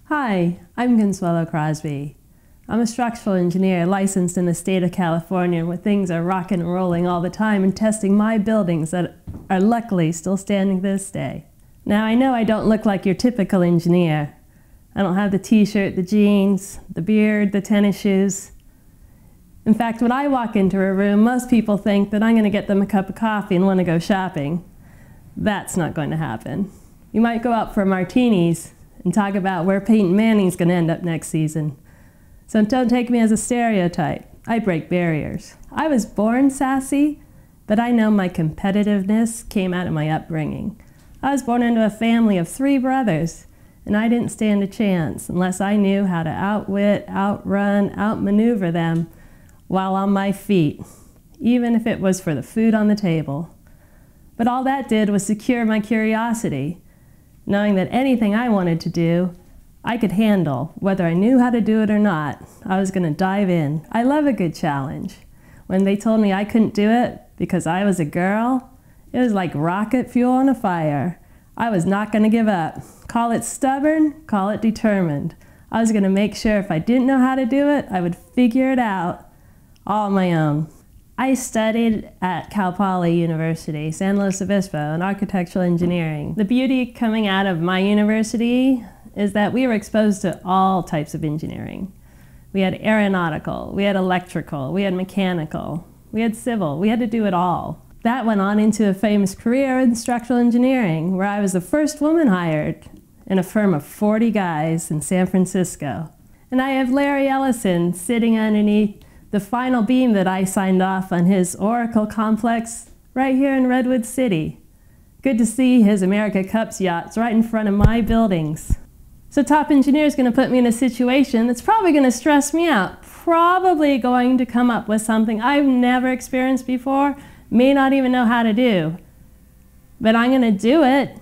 Hi, I'm Consuelo Crosby. I'm a structural engineer licensed in the state of California where things are rocking and rolling all the time and testing my buildings that are luckily still standing this day. Now I know I don't look like your typical engineer. I don't have the t-shirt, the jeans, the beard, the tennis shoes. In fact, when I walk into a room, most people think that I'm going to get them a cup of coffee and want to go shopping. That's not going to happen. You might go out for martinis and talk about where Peyton Manning's going to end up next season. So don't take me as a stereotype. I break barriers. I was born sassy, but I know my competitiveness came out of my upbringing. I was born into a family of 3 brothers, and I didn't stand a chance unless I knew how to outwit, outrun, outmaneuver them while on my feet, even if it was for the food on the table. But all that did was secure my curiosity, knowing that anything I wanted to do, I could handle. Whether I knew how to do it or not, I was going to dive in. I love a good challenge. When they told me I couldn't do it because I was a girl, it was like rocket fuel on a fire. I was not going to give up. Call it stubborn, call it determined. I was going to make sure if I didn't know how to do it, I would figure it out all on my own. I studied at Cal Poly University, San Luis Obispo, in architectural engineering. The beauty coming out of my university is that we were exposed to all types of engineering. We had aeronautical, we had electrical, we had mechanical, we had civil, we had to do it all. That went on into a famous career in structural engineering, where I was the first woman hired in a firm of 40 guys in San Francisco. And I have Larry Ellison sitting underneath the final beam that I signed off on his Oracle complex right here in Redwood City. Good to see his America Cups yachts right in front of my buildings. So top engineer is going to put me in a situation that's probably going to stress me out, probably going to come up with something I've never experienced before, may not even know how to do. But I'm going to do it.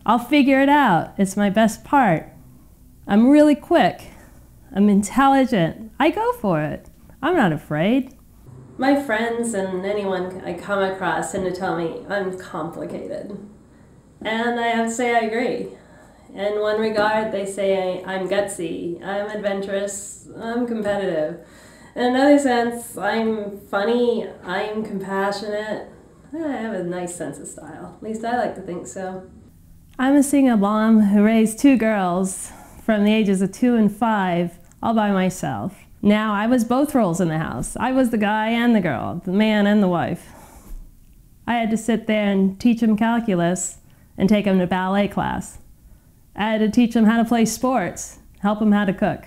I'll figure it out. It's my best part. I'm really quick. I'm intelligent. I go for it. I'm not afraid. My friends and anyone I come across tend to tell me I'm complicated. And I have to say I agree. In one regard, they say I'm gutsy, I'm adventurous, I'm competitive. In another sense, I'm funny, I'm compassionate. I have a nice sense of style. At least I like to think so. I'm a single mom who raised 2 girls from the ages of 2 and 5 all by myself. Now, I was both roles in the house. I was the guy and the girl, the man and the wife. I had to sit there and teach them calculus and take them to ballet class. I had to teach them how to play sports, help them how to cook.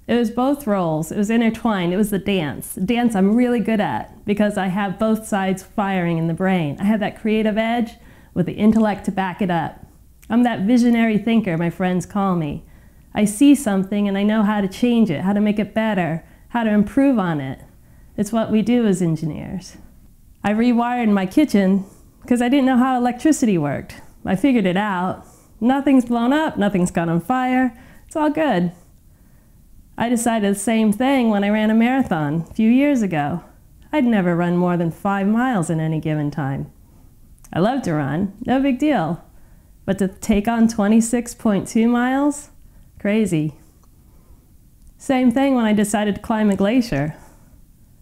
It was both roles. It was intertwined. It was the dance. Dance I'm really good at because I have both sides firing in the brain. I have that creative edge with the intellect to back it up. I'm that visionary thinker my friends call me. I see something and I know how to change it, how to make it better, how to improve on it. It's what we do as engineers. I rewired my kitchen because I didn't know how electricity worked. I figured it out. Nothing's blown up, nothing's caught on fire. It's all good. I decided the same thing when I ran a marathon a few years ago. I'd never run more than 5 miles in any given time. I love to run, no big deal. But to take on 26.2 miles? Crazy. Same thing when I decided to climb a glacier.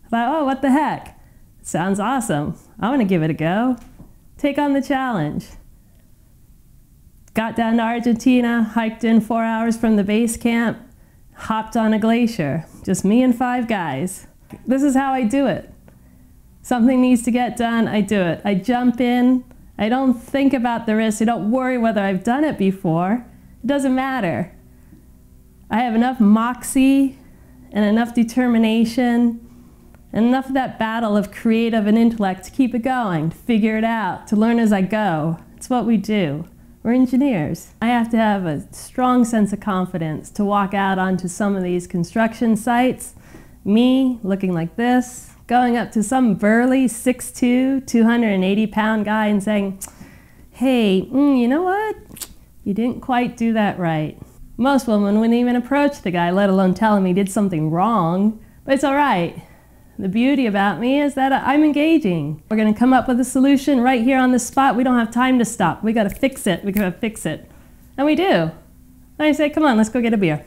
I thought, oh, what the heck? Sounds awesome. I want to give it a go. Take on the challenge. Got down to Argentina, hiked in 4 hours from the base camp, hopped on a glacier. Just me and 5 guys. This is how I do it. Something needs to get done, I do it. I jump in. I don't think about the risk. I don't worry whether I've done it before. It doesn't matter. I have enough moxie and enough determination and enough of that battle of creative and intellect to keep it going, to figure it out, to learn as I go. It's what we do. We're engineers. I have to have a strong sense of confidence to walk out onto some of these construction sites. Me, looking like this, going up to some burly 6'2", 280-pound guy and saying, hey, you know what? You didn't quite do that right. Most women wouldn't even approach the guy, let alone tell him he did something wrong. But it's all right. The beauty about me is that I'm engaging. We're going to come up with a solution right here on the spot. We don't have time to stop. We got to fix it. We got to fix it. And we do. I say, come on, let's go get a beer.